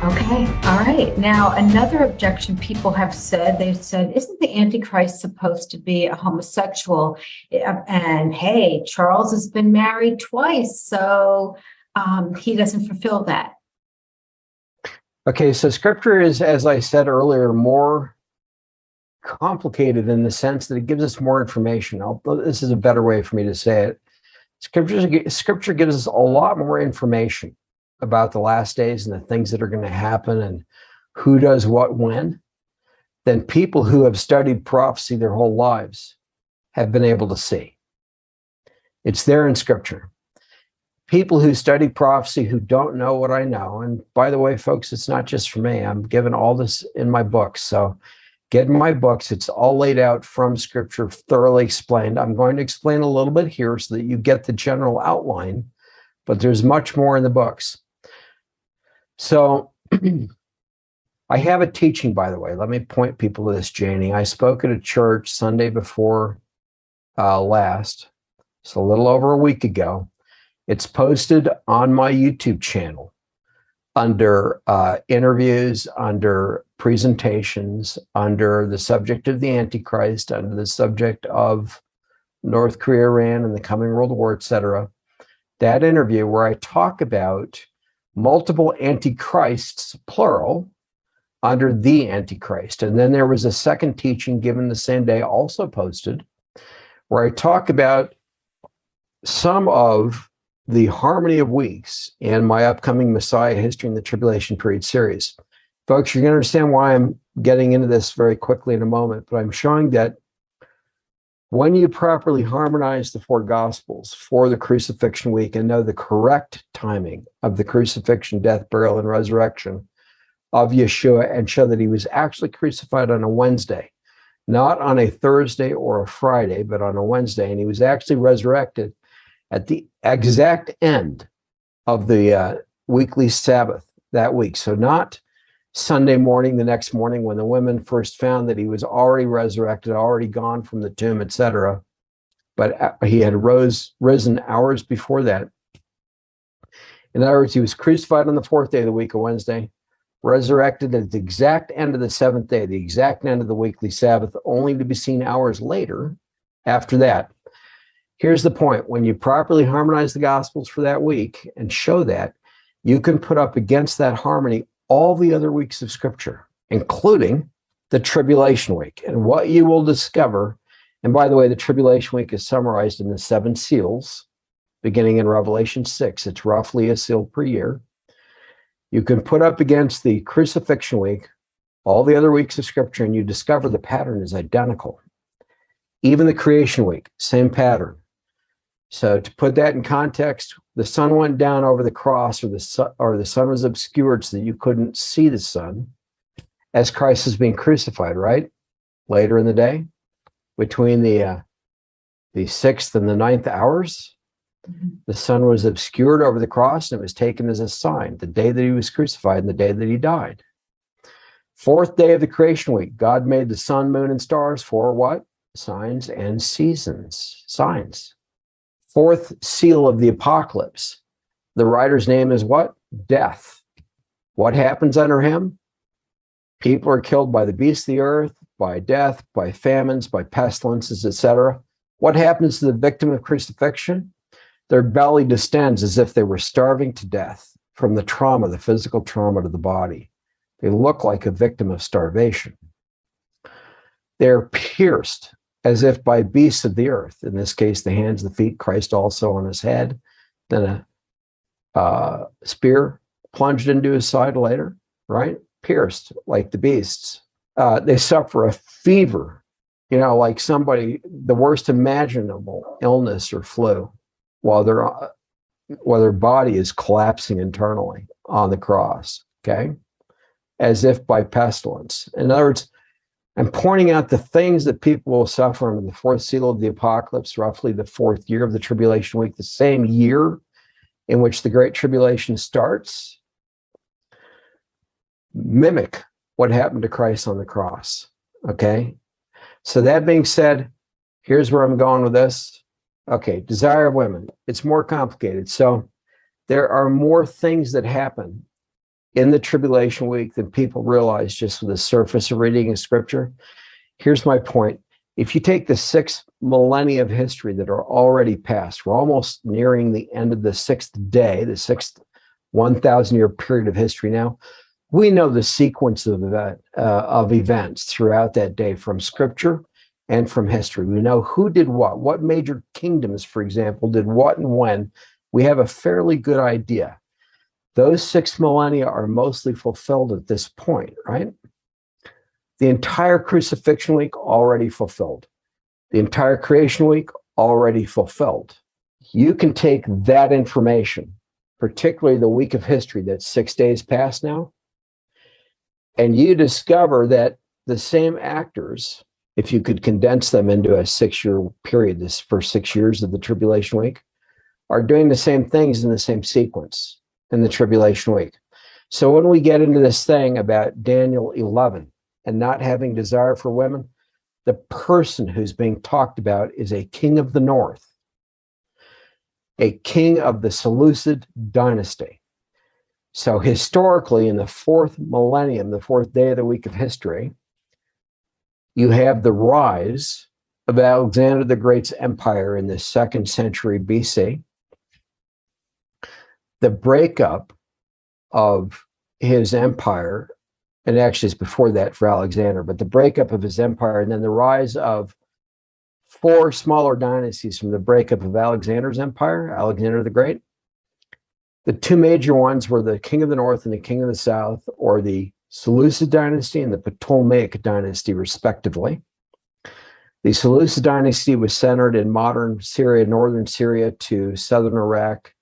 Okay, all right. Now, another objection people have said, they've said, isn't the Antichrist supposed to be a homosexual? And hey, Charles has been married twice, so he doesn't fulfill that. Okay, so scripture is, as I said earlier, more complicated in the sense that it gives us more information. This is a better way for me to say it. Scripture gives us a lot more information about the last days and the things that are going to happen and who does what when than people who have studied prophecy their whole lives have been able to see. It's there in scripture. People who study prophecy who don't know what I know, and by the way, folks, it's not just for me. I'm giving all this in my books. So get my books. It's all laid out from scripture, thoroughly explained. I'm going to explain a little bit here so that you get the general outline, but there's much more in the books. So I have a teaching, by the way. Let me point people to this, Janie. I spoke at a church Sunday before last. It's a little over a week ago. It's posted on my YouTube channel under interviews, under presentations, under the subject of the Antichrist, under the subject of North Korea, Iran, and the coming World War, etc. That interview where I talk about multiple antichrists, plural, under the Antichrist. And then there was a second teaching given the same day, also posted, where I talk about some of the harmony of weeks in my upcoming Messiah History in the Tribulation Period series. Folks, you're going to understand why I'm getting into this very quickly in a moment, but I'm showing that when you properly harmonize the four Gospels for the crucifixion week and know the correct timing of the crucifixion, death, burial, and resurrection of Yeshua, and show that he was actually crucified on a Wednesday, not on a Thursday or a Friday, but on a Wednesday, and he was actually resurrected at the exact end of the weekly Sabbath that week. So not Sunday morning, the next morning when the women first found that he was already resurrected, already gone from the tomb, etc. But he had risen hours before that. In other words, he was crucified on the fourth day of the week, a Wednesday, resurrected at the exact end of the seventh day, the exact end of the weekly Sabbath, only to be seen hours later after that. Here's the point. When you properly harmonize the Gospels for that week and show that, you can put up against that harmony all the other weeks of Scripture, including the Tribulation Week. And what you will discover, and by the way, the Tribulation Week is summarized in the 7 seals, beginning in Revelation 6. It's roughly a seal per year. You can put up against the Crucifixion Week all the other weeks of Scripture, and you discover the pattern is identical. Even the Creation Week, same pattern. So to put that in context, the sun went down over the cross, or the sun was obscured so that you couldn't see the sun as Christ is being crucified, right? Later in the day, between the 6th and the 9th hours, the sun was obscured over the cross, and it was taken as a sign, the day that he was crucified and the day that he died. Fourth day of the creation week, God made the sun, moon, and stars for what? Signs and seasons. Signs. Fourth seal of the apocalypse. The writer's name is what? Death. What happens under him? People are killed by the beasts of the earth, by death, by famines, by pestilences, etc. What happens to the victim of crucifixion? Their belly distends as if they were starving to death from the trauma, the physical trauma to the body. They look like a victim of starvation. They're pierced as if by beasts of the earth. In this case, the hands, the feet, Christ also on his head. Then a spear plunged into his side later, right? Pierced like the beasts. They suffer a fever, like somebody, the worst imaginable illness or flu, while their body is collapsing internally on the cross, okay? As if by pestilence. In other words, I'm pointing out the things that people will suffer under the fourth seal of the apocalypse, roughly the fourth year of the tribulation week, the same year in which the Great Tribulation starts, mimic what happened to Christ on the cross, okay? So that being said, here's where I'm going with this. Okay, desire of women. It's more complicated. So there are more things that happen in the tribulation week than people realize just with the surface of reading a scripture. Here's my point. If you take the 6 millennia of history that are already past, we're almost nearing the end of the 6th day, the 6th 1,000-year period of history now. We know the sequence of events throughout that day from scripture and from history. We know who did what major kingdoms, for example, did what and when. We have a fairly good idea. Those 6 millennia are mostly fulfilled at this point, right? The entire crucifixion week already fulfilled. The entire creation week already fulfilled. You can take that information, particularly the week of history that's 6 days past now, and you discover that the same actors, if you could condense them into a 6-year period, this first 6 years of the tribulation week, are doing the same things in the same sequence in the tribulation week. So when we get into this thing about Daniel 11 and not having desire for women, the person who's being talked about is a king of the north, a king of the Seleucid dynasty. So historically, in the 4th millennium, the 4th day of the week of history, you have the rise of Alexander the Great's empire in the 2nd century BC, the breakup of his empire, and actually it's before that for Alexander, but the breakup of his empire, and then the rise of 4 smaller dynasties from the breakup of Alexander's empire, Alexander the Great. The 2 major ones were the king of the north and the king of the south, or the Seleucid dynasty and the Ptolemaic dynasty, respectively. The Seleucid dynasty was centered in modern Syria, northern Syria to southern Iraq.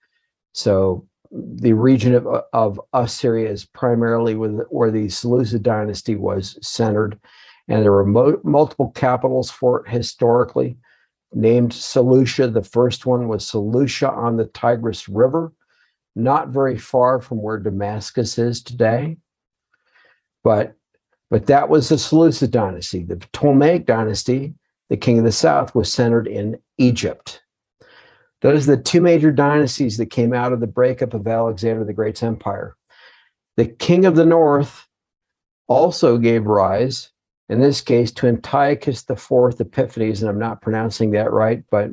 So the region of Assyria is primarily where the Seleucid dynasty was centered. And there were multiple capitals for it historically, named Seleucia. The first one was Seleucia on the Tigris River, not very far from where Damascus is today. But that was the Seleucid dynasty. The Ptolemaic dynasty, the king of the south, was centered in Egypt. Those are the 2 major dynasties that came out of the breakup of Alexander the Great's empire. The king of the north also gave rise, in this case, to Antiochus IV Epiphanes, and I'm not pronouncing that right, but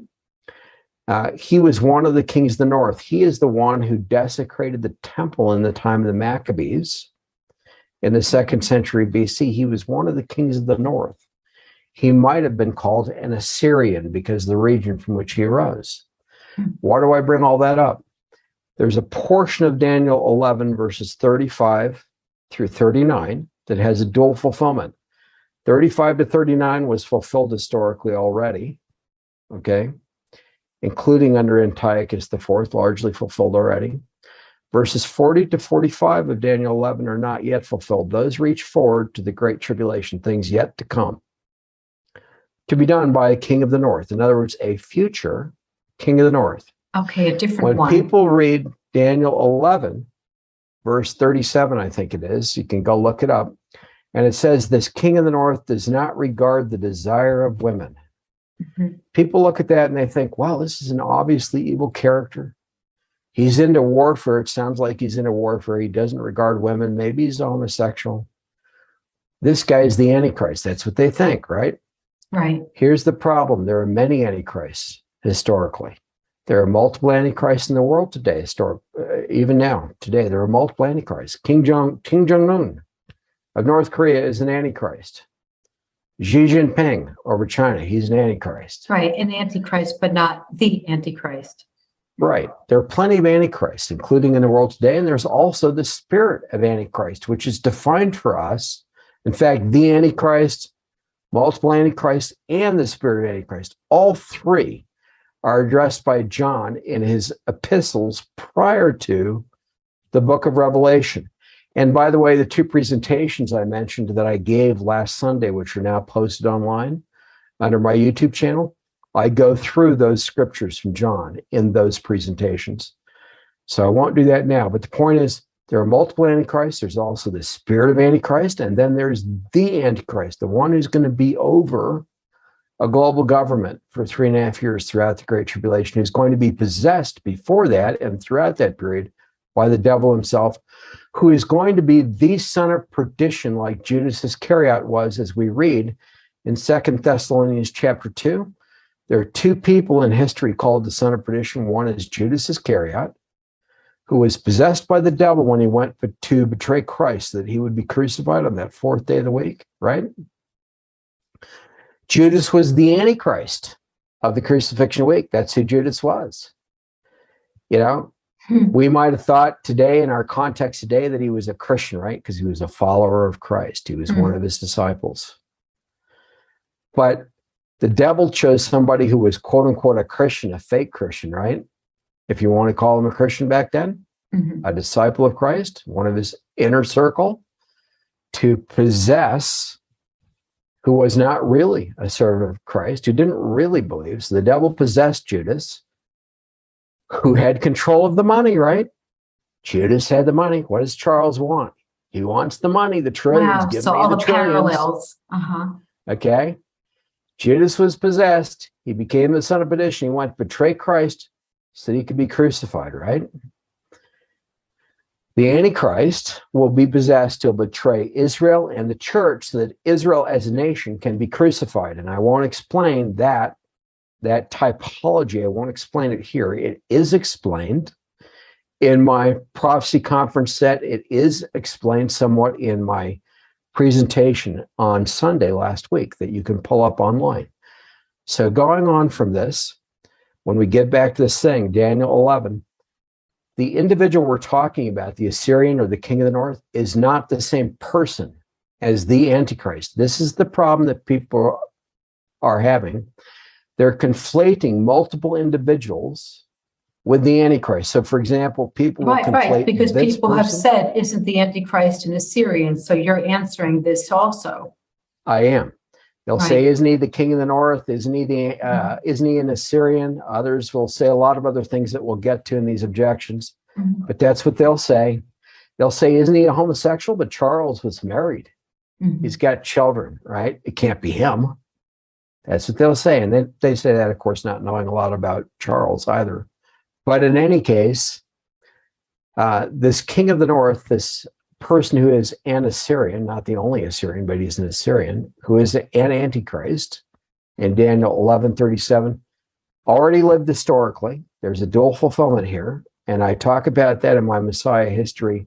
he was one of the kings of the north. He is the one who desecrated the temple in the time of the Maccabees in the 2nd century BC. He was one of the kings of the north. He might have been called an Assyrian because of the region from which he arose. Why do I bring all that up? There's a portion of Daniel 11, verses 35 through 39, that has a dual fulfillment. 35 to 39 was fulfilled historically already, okay, including under Antiochus IV, largely fulfilled already. Verses 40 to 45 of Daniel 11 are not yet fulfilled. Those reach forward to the Great Tribulation, things yet to come, to be done by a king of the north. In other words, a future king of the north. Okay, a different one. When people read Daniel 11, verse 37, I think it is, you can go look it up, and it says, this king of the north does not regard the desire of women. Mm-hmm. People look at that and they think, wow, this is an obviously evil character. He's into warfare. It sounds like he's into warfare. He doesn't regard women. Maybe he's homosexual. This guy is the Antichrist. That's what they think, right? Right. Here's the problem. There are many Antichrists historically. There are multiple Antichrists in the world today, even now, today, there are multiple Antichrists. Kim Jong-un of North Korea is an Antichrist. Xi Jinping over China, he's an Antichrist. Right, an Antichrist, but not the Antichrist. Right. There are plenty of Antichrists, including in the world today, and there's also the spirit of Antichrist, which is defined for us. In fact, the Antichrist, multiple Antichrists, and the spirit of Antichrist, all 3 are addressed by John in his epistles prior to the book of Revelation. And by the way, the 2 presentations I mentioned that I gave last Sunday, which are now posted online under my YouTube channel, I go through those scriptures from John in those presentations. So I won't do that now. But the point is, there are multiple Antichrists. There's also the spirit of Antichrist. And then there's the Antichrist, the one who's going to be over a global government for 3.5 years throughout the Great Tribulation, who's going to be possessed before that and throughout that period by the devil himself, who is going to be the son of perdition, like Judas Iscariot was, as we read in 2 Thessalonians chapter 2. There are two people in history called the son of perdition. One is Judas Iscariot, who was possessed by the devil when he went to betray Christ, that he would be crucified on that fourth day of the week, right? Judas was the Antichrist of the crucifixion week. That's who Judas was. You know, we might have thought today, in our context today, that he was a Christian, right? Because he was a follower of Christ. He was one of his disciples. But the devil chose somebody who was, quote unquote, a Christian, a fake Christian, right? If you want to call him a Christian back then, a disciple of Christ, one of his inner circle, to possess who was not really a servant of Christ, who didn't really believe. So the devil possessed Judas, who had control of the money, right? Judas had the money. What does Charles want? He wants the money, the trillions. Wow. Give So me all the the trillions. parallels. Okay. Judas was possessed. He became the son of perdition. He went to betray Christ so that he could be crucified, right? The Antichrist will be possessed to betray Israel and the church so that Israel as a nation can be crucified. And I won't explain that typology. I won't explain it here. It is explained in my prophecy conference set. It is explained somewhat in my presentation on Sunday last week that you can pull up online. So going on from this, when we get back to this thing, Daniel 11, the individual we're talking about, the Assyrian or the king of the north, is not the same person as the Antichrist. This is the problem that people are having. They're conflating multiple individuals with the Antichrist. So, for example, people will conflate Right. Because this people have person. said, isn't the Antichrist an Assyrian? So you're answering this also. I am. They'll Right. say, isn't he the king of the north? Isn't he isn't he an Assyrian? Others will say a lot of other things that we'll get to in these objections. But that's what they'll say. They'll say, isn't he a homosexual? But Charles was married. He's got children, right? It can't be him. That's what they'll say. And they say that, of course, not knowing a lot about Charles either. But in any case, this king of the north, this person who is an Assyrian, not the only Assyrian, but he's an Assyrian, who is an Antichrist, in Daniel 11:37, already lived historically. There's a dual fulfillment here. And I talk about that in my Messiah history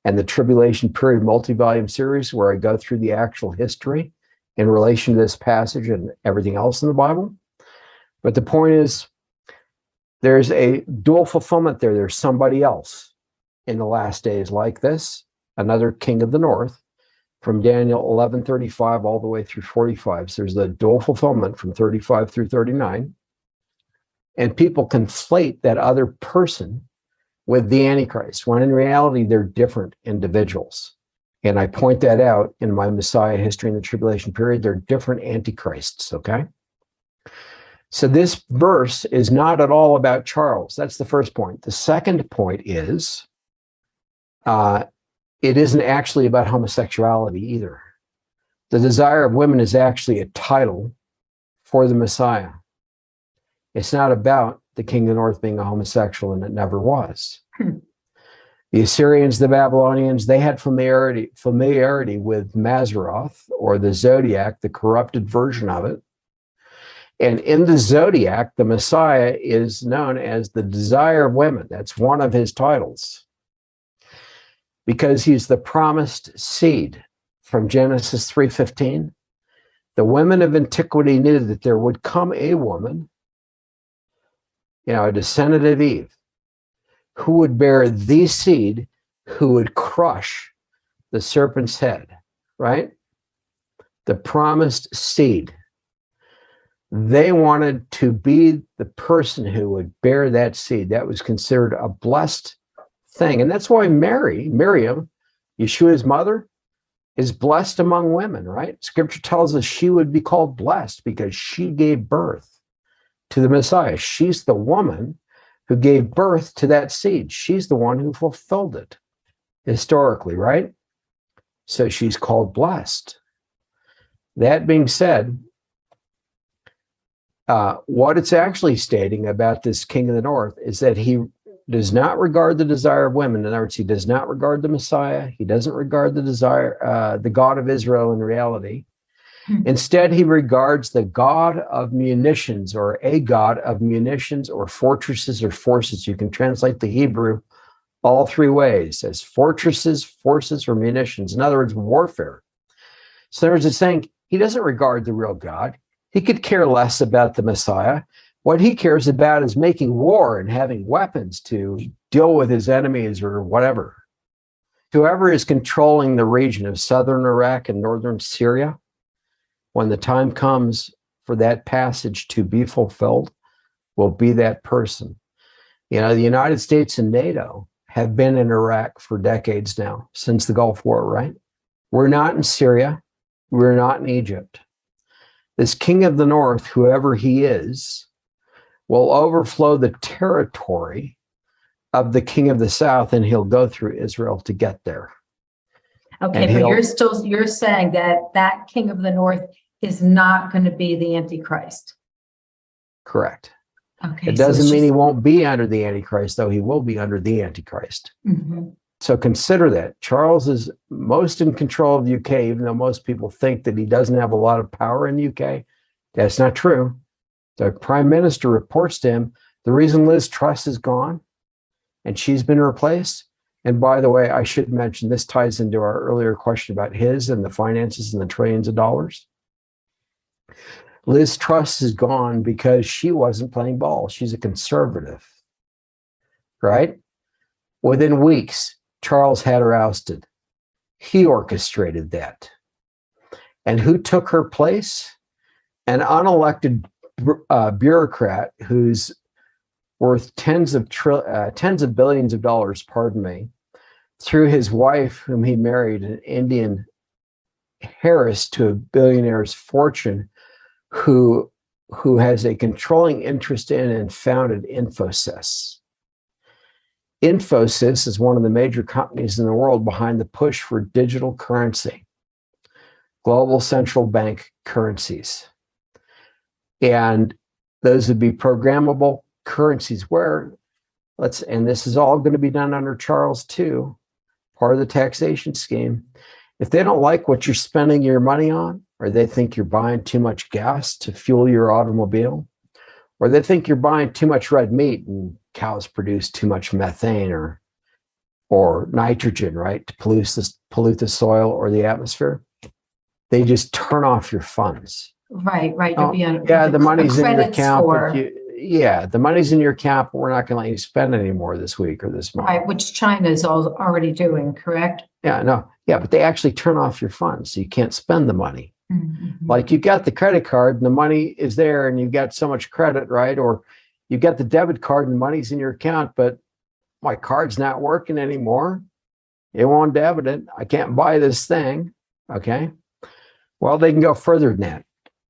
and the tribulation period multi-volume series, where I go through the actual history in relation to this passage and everything else in the Bible. But the point is, there's a dual fulfillment there. There's somebody else in the last days like this, another king of the north, from Daniel 11:35 all the way through 45. So there's the dual fulfillment from 35 through 39. And people conflate that other person with the Antichrist, when in reality, they're different individuals. And I point that out in my Messiah history in the tribulation period. They're different Antichrists, okay? So this verse is not at all about Charles. That's the first point. The second point is, it isn't actually about homosexuality either. The desire of women is actually a title for the Messiah. It's not about the king of the north being a homosexual, and it never was. The Assyrians, the Babylonians, they had familiarity with Mazzaroth, or the zodiac, the corrupted version of it. And in the zodiac, the Messiah is known as the desire of women. That's one of his titles, because he's the promised seed from Genesis 3:15. The women of antiquity knew that there would come a woman, a descendant of Eve, who would bear the seed, who would crush the serpent's head, right? The promised seed. They wanted to be the person who would bear that seed. That was considered a blessed thing. And that's why Miriam, Yeshua's mother, is blessed among women, right? Scripture tells us she would be called blessed because she gave birth to the Messiah. She's the woman who gave birth to that seed. She's the one who fulfilled it historically, right? So she's called blessed. That being said, what it's actually stating about this king of the north is that he does not regard the desire of women. In other words, he does not regard the Messiah. He doesn't regard the desire, the God of Israel in reality. Instead, he regards the God of munitions, or a God of munitions, or fortresses, or forces. You can translate the Hebrew all three ways, as fortresses, forces, or munitions. In other words, warfare. So in other words, it's saying he doesn't regard the real God. He could care less about the Messiah. What he cares about is making war and having weapons to deal with his enemies or whatever. Whoever is controlling the region of southern Iraq and northern Syria, when the time comes for that passage to be fulfilled, will be that person. You know, the United States and NATO have been in Iraq for decades now, since the Gulf War, right? We're not in Syria. We're not in Egypt. This king of the north, whoever he is, will overflow the territory of the king of the south, and he'll go through Israel to get there. Okay, but you're saying that king of the north is not going to be the Antichrist. Correct. Okay. It doesn't mean he won't be under the Antichrist, though. He will be under the Antichrist. Mm-hmm. So consider that. Charles is most in control of the UK, even though most people think that he doesn't have a lot of power in the UK. That's not true. The prime minister reports to him, the reason Liz Truss is gone and she's been replaced. And by the way, I should mention, this ties into our earlier question about his and the finances and the trillions of dollars. Liz Truss is gone because she wasn't playing ball. She's a conservative, right? Within weeks, Charles had her ousted. He orchestrated that. And who took her place? An unelected bureaucrat who's worth tens of billions of dollars, pardon me, through his wife, whom he married, an Indian heiress to a billionaire's fortune, who has a controlling interest in and founded Infosys. Infosys is one of the major companies in the world behind the push for digital currency, global central bank currencies. And those would be programmable currencies where, and this is all going to be done under Charles too, part of the taxation scheme. If they don't like what you're spending your money on, or they think you're buying too much gas to fuel your automobile, or they think you're buying too much red meat and cows produce too much methane or nitrogen, right, to pollute the soil or the atmosphere, they just turn off your funds. Right. The money's in your account. The money's in your account, but we're not going to let you spend any more this week or this month. Right, which China is already doing, correct? But they actually turn off your funds, so you can't spend the money. Mm-hmm. Like you got the credit card and the money is there and you've got so much credit, right? Or you got the debit card and the money's in your account, but my card's not working anymore. It won't debit it. I can't buy this thing. Okay. Well, they can go further than that.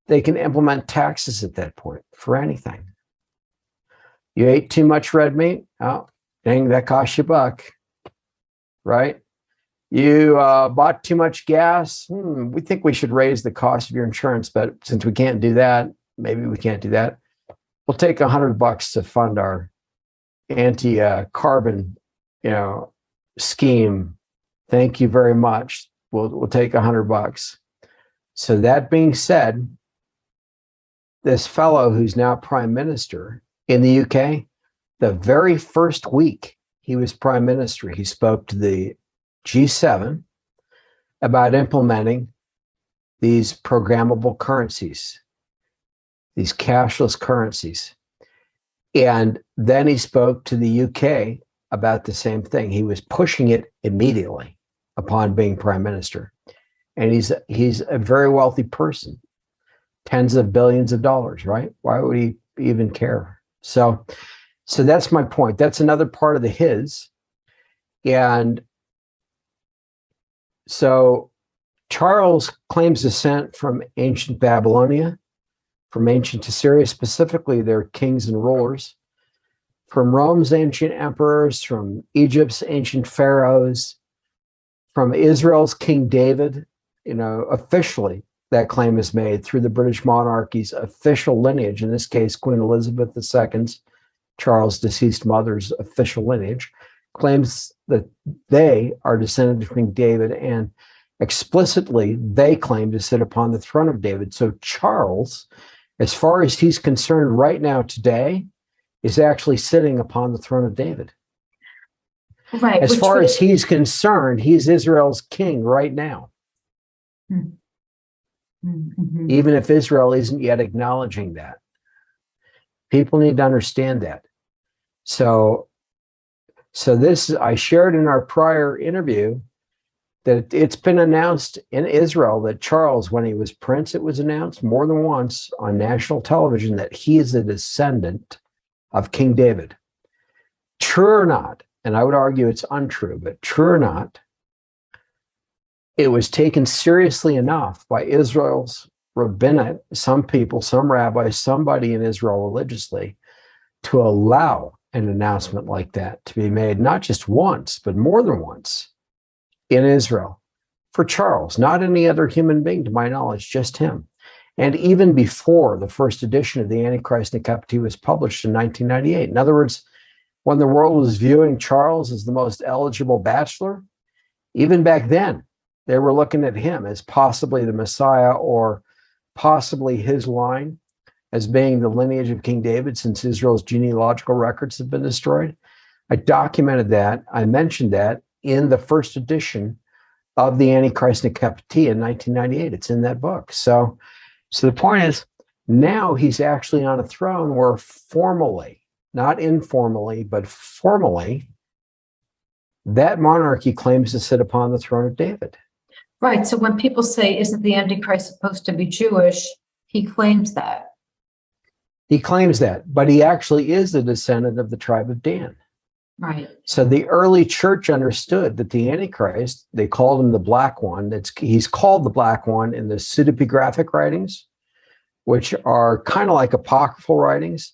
They can implement taxes at that point for anything. You ate too much red meat? Oh, dang, that cost you a buck, right? You bought too much gas? We think we should raise the cost of your insurance, but since we can't do that, maybe we can't do that. We'll take $100 to fund our anti-carbon, scheme. Thank you very much. We'll take $100. So that being said, this fellow who's now prime minister in the UK, the very first week he was prime minister, he spoke to the G7 about implementing these programmable currencies, these cashless currencies. And then he spoke to the UK about the same thing. He was pushing it immediately upon being prime minister. And he's a very wealthy person, tens of billions of dollars, right? Why would he even care? So that's my point. That's another part of the his. And so Charles claims descent from ancient Babylonia, from ancient Assyria, specifically their kings and rulers, from Rome's ancient emperors, from Egypt's ancient pharaohs, from Israel's King David. Officially that claim is made through the British monarchy's official lineage, in this case, Queen Elizabeth II's Charles' deceased mother's official lineage, claims that they are descended from King David, and explicitly they claim to sit upon the throne of David. So Charles, as far as he's concerned right now today, is actually sitting upon the throne of David. Right. As far as he's concerned, he's Israel's king right now. Mm-hmm. Even if Israel isn't yet acknowledging that. People need to understand that. So this, I shared in our prior interview that it's been announced in Israel that Charles, when he was prince, it was announced more than once on national television that he is a descendant of King David. True or not, and I would argue it's untrue, but true or not, it was taken seriously enough by Israel's rabbinate, some people, some rabbis, somebody in Israel religiously, to allow an announcement like that to be made, not just once, but more than once in Israel for Charles, not any other human being, to my knowledge, just him. And even before the first edition of the Antichrist and Captivity was published in 1998. In other words, when the world was viewing Charles as the most eligible bachelor, even back then, they were looking at him as possibly the Messiah, or possibly his line as being the lineage of King David, since Israel's genealogical records have been destroyed. I documented that. I mentioned that in the first edition of the Antichrist and Captivity in 1998. It's in that book. So the point is, now he's actually on a throne where formally, not informally, but formally, that monarchy claims to sit upon the throne of David. Right. So when people say, isn't the Antichrist supposed to be Jewish? He claims that. He claims that, but he actually is a descendant of the tribe of Dan. Right. So the early church understood that the Antichrist, they called him the Black One. He's called the Black One in the pseudepigraphic writings, which are kind of like apocryphal writings.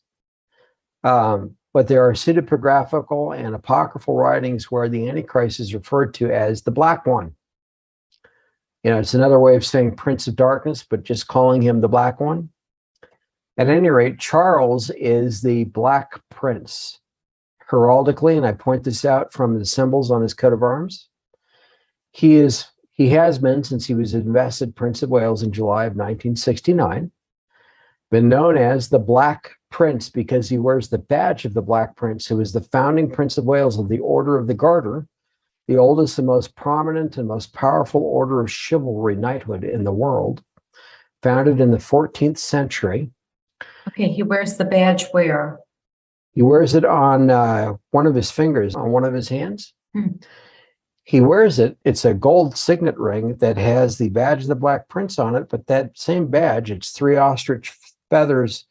But there are pseudepigraphical and apocryphal writings where the Antichrist is referred to as the Black One. You know, it's another way of saying Prince of Darkness, but just calling him the Black One. At any rate, Charles is the Black Prince. Heraldically, and I point this out from the symbols on his coat of arms, he has been, since he was invested Prince of Wales in July of 1969, been known as the Black Prince because he wears the badge of the Black Prince, who is the founding Prince of Wales of the Order of the Garter, the oldest and most prominent and most powerful order of chivalry knighthood in the world, founded in the 14th century. Okay, he wears the badge where? He wears it on one of his fingers, on one of his hands. He wears it. It's a gold signet ring that has the badge of the Black Prince on it, but that same badge, it's 3 ostrich feathers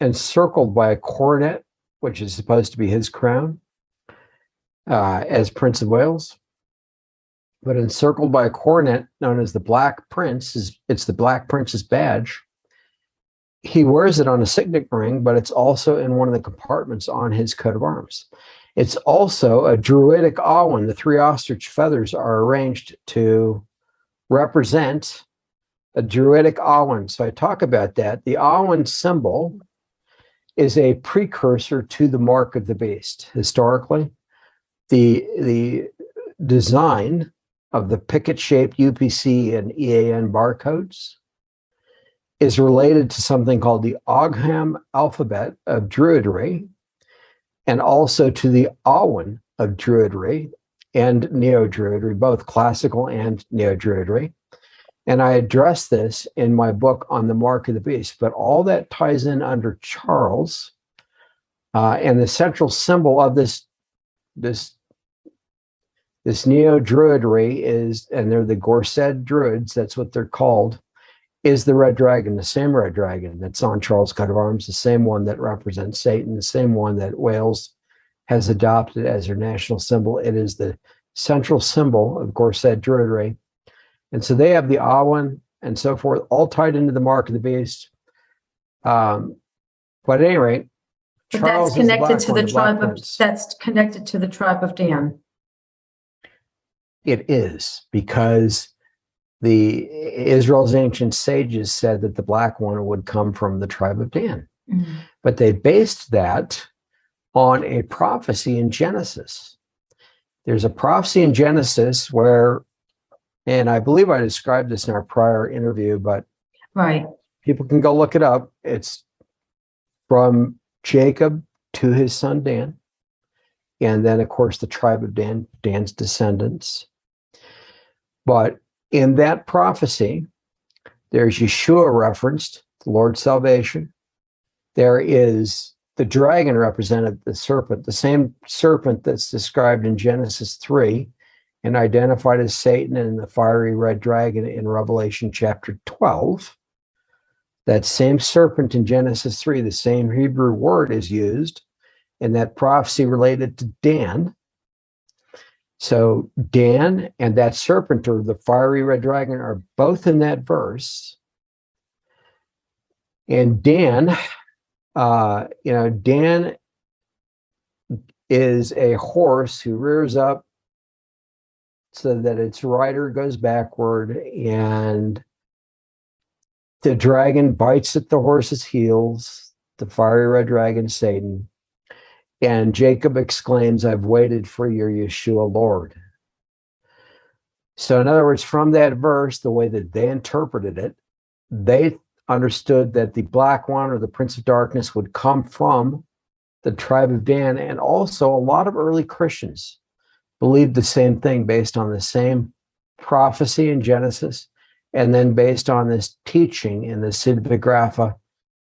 encircled by a coronet, which is supposed to be his crown as Prince of Wales. But encircled by a coronet known as the Black Prince, it's the Black Prince's badge. He wears it on a signet ring, but it's also in one of the compartments on his coat of arms. It's also a druidic awen. The 3 ostrich feathers are arranged to represent a druidic awen. So I talk about that. The awen symbol is a precursor to the mark of the beast. Historically, the design of the picket-shaped UPC and EAN barcodes is related to something called the Ogham alphabet of Druidry, and also to the Awen of Druidry and Neo-Druidry, both classical and Neo-Druidry. And I address this in my book on the Mark of the Beast, but all that ties in under Charles, and the central symbol of this Neo-Druidry is, and they're the Gorsed Druids, that's what they're called, is the red dragon, the same red dragon that's on Charles' coat of arms, the same one that represents Satan, the same one that Wales has adopted as their national symbol. It is the central symbol of Gorsed Druidry. And so they have the Awen and so forth, all tied into the mark of the beast. But at any rate, Charles that's connected to the tribe of that's connected to the tribe of Dan. It is, because Israel's ancient sages said that the Black One would come from the tribe of Dan. but they based that on a prophecy in Genesis. There's a prophecy in Genesis where, and I believe I described this in our prior interview, but Right. people can go look it up. It's from Jacob to his son Dan, and then, of course, the tribe of Dan, Dan's descendants. But in that prophecy, there's Yeshua referenced, the Lord's salvation. There is the dragon represented, the serpent, the same serpent that's described in Genesis 3 and identified as Satan and the fiery red dragon in Revelation chapter 12. That same serpent in Genesis 3, the same Hebrew word is used in that prophecy related to Dan. So Dan and that serpent, or the fiery red dragon, are both in that verse. And Dan, Dan is a horse who rears up so that its rider goes backward, and the dragon bites at the horse's heels, the fiery red dragon, Satan. And Jacob exclaims, "I've waited for your Yeshua, Lord." So in other words, from that verse, the way that they interpreted it, they understood that the Black One, or the Prince of Darkness, would come from the tribe of Dan. And also a lot of early Christians believed the same thing based on the same prophecy in Genesis, and then based on this teaching in the pseudepigrapha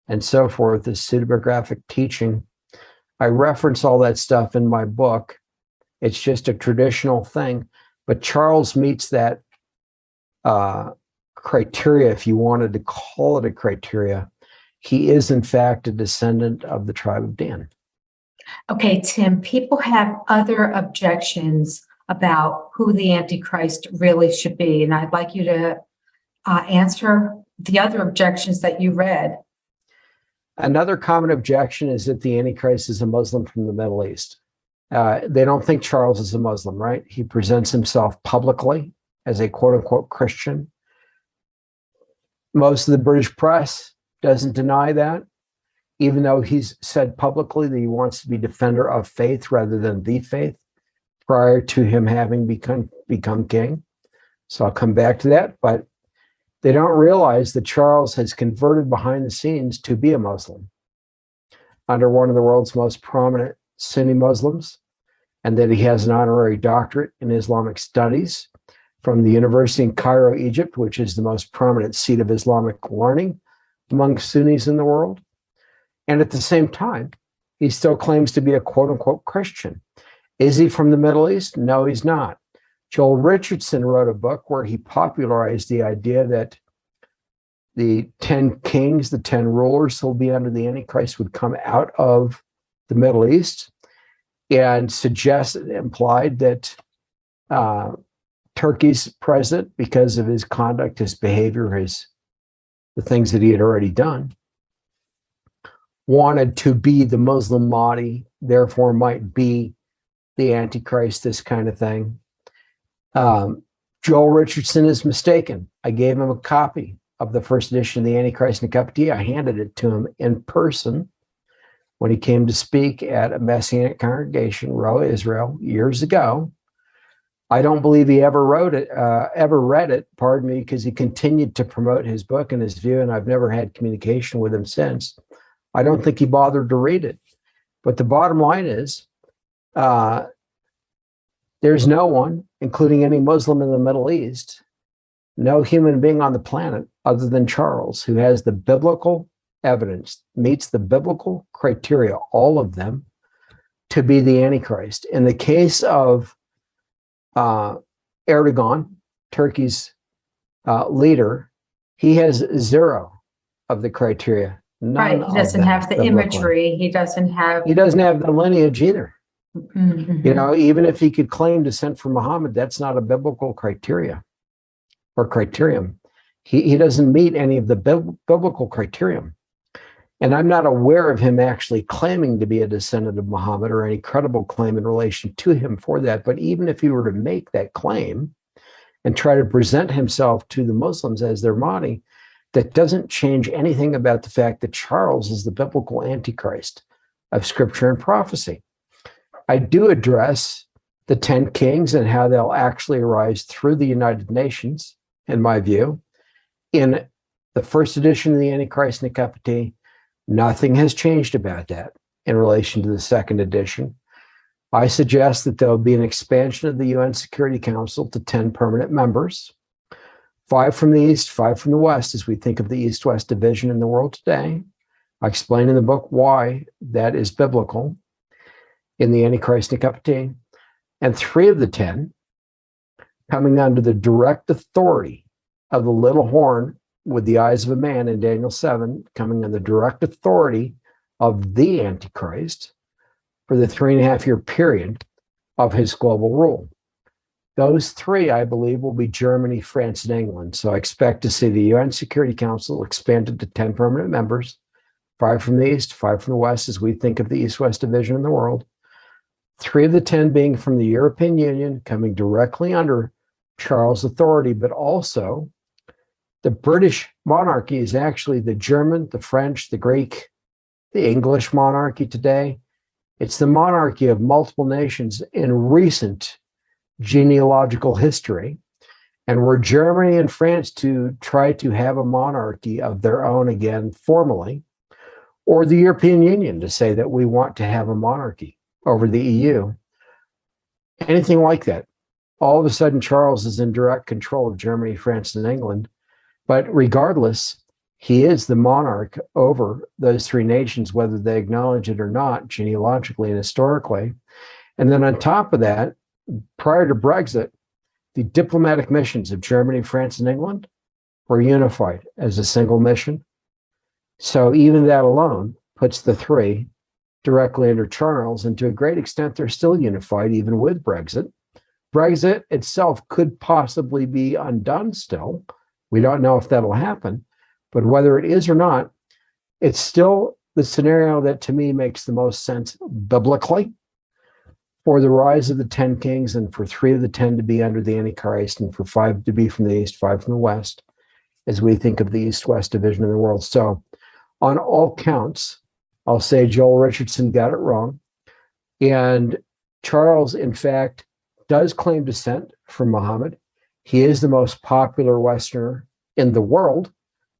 and so forth, this pseudepigraphic teaching. I reference all that stuff in my book. It's just a traditional thing, but Charles meets that criteria, if you wanted to call it a criteria. He is, in fact, a descendant of the tribe of Dan. Okay, Tim, people have other objections about who the Antichrist really should be, and I'd like you to answer the other objections that you read. Another common objection is that the Antichrist is a Muslim from the Middle East. They don't think Charles is a Muslim, right? He presents himself publicly as a quote-unquote Christian. Most of the British press doesn't deny that, even though he's said publicly that he wants to be defender of faith rather than the faith prior to him having become king. So I'll come back to that, but they don't realize that Charles has converted behind the scenes to be a Muslim under one of the world's most prominent Sunni Muslims, and that he has an honorary doctorate in Islamic studies from the University in Cairo, Egypt, which is the most prominent seat of Islamic learning among Sunnis in the world. And at the same time, he still claims to be a quote-unquote Christian. Is he from the Middle East? No, he's not. Joel Richardson wrote a book where he popularized the idea that the 10 kings, the 10 rulers who will be under the Antichrist, would come out of the Middle East, and implied that Turkey's president, because of his conduct, his behavior, the things that he had already done, wanted to be the Muslim Mahdi, therefore might be the Antichrist, this kind of thing. Joel Richardson is mistaken. I gave him a copy of the first edition of the Antichrist in a cup of tea. I handed it to him in person when he came to speak at a Messianic congregation, Roa, Israel, years ago. I don't believe he ever read it, pardon me, because he continued to promote his book and his view, and I've never had communication with him since. I don't think he bothered to read it. But the bottom line is, there's no one, including any Muslim in the Middle East, no human being on the planet other than Charles, who has the biblical evidence, meets the biblical criteria, all of them, to be the Antichrist. In the case of Erdogan, Turkey's leader, he has zero of the criteria. Right. He doesn't have the imagery. He doesn't have the lineage either. Mm-hmm. You know, even if he could claim descent from Muhammad, that's not a biblical criteria or criterion. He doesn't meet any of the biblical criterion. And I'm not aware of him actually claiming to be a descendant of Muhammad or any credible claim in relation to him for that. But even if he were to make that claim and try to present himself to the Muslims as their Mahdi, that doesn't change anything about the fact that Charles is the biblical Antichrist of scripture and prophecy. I do address the 10 kings and how they'll actually arise through the United Nations, in my view. In the first edition of the Antichrist and a Cup of Tea, nothing has changed about that in relation to the second edition. I suggest that there will be an expansion of the UN Security Council to 10 permanent members, 5 from the East, 5 from the West, as we think of the East-West division in the world today. I explain in the book why that is biblical in the Antichrist and a Cup of Tea. And 3 of the 10 coming under the direct authority of the little horn with the eyes of a man in Daniel 7, coming under the direct authority of the Antichrist for the 3.5-year period of his global rule. Those 3, I believe, will be Germany, France, and England. So I expect to see the UN Security Council expanded to 10 permanent members, 5 from the East, 5 from the West, as we think of the East-West division in the world. 3 of the 10 being from the European Union, coming directly under Charles' authority, but also the British monarchy is actually the German, the French, the Greek, the English monarchy today. It's the monarchy of multiple nations in recent genealogical history. And were Germany and France to try to have a monarchy of their own again formally, or the European Union to say that we want to have a monarchy over the EU, anything like that, all of a sudden Charles is in direct control of Germany, France, and England. But regardless, he is the monarch over those 3 nations, whether they acknowledge it or not, genealogically and historically. And then on top of that, prior to Brexit, the diplomatic missions of Germany, France, and England were unified as a single mission. So even that alone puts the 3 directly under Charles, and to a great extent, they're still unified even with Brexit. Brexit itself could possibly be undone still. We don't know if that'll happen, but whether it is or not, it's still the scenario that to me makes the most sense biblically for the rise of the 10 kings and for 3 of the 10 to be under the Antichrist and for 5 to be from the East, 5 from the West, as we think of the East-West division of the world. So on all counts, I'll say Joel Richardson got it wrong. And Charles, in fact, does claim descent from Muhammad. He is the most popular Westerner in the world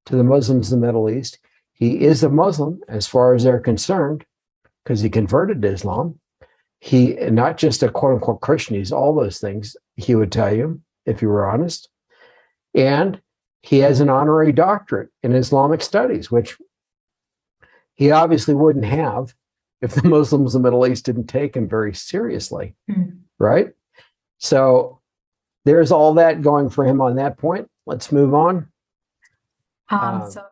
to the Muslims in the Middle East. He is a Muslim as far as they're concerned because he converted to Islam. He, not just a quote unquote Christian, he's all those things, he would tell you if you were honest. And he has an honorary doctorate in Islamic studies, which he obviously wouldn't have if the Muslims in the Middle East didn't take him very seriously, right? So there's all that going for him on that point. Let's move on. So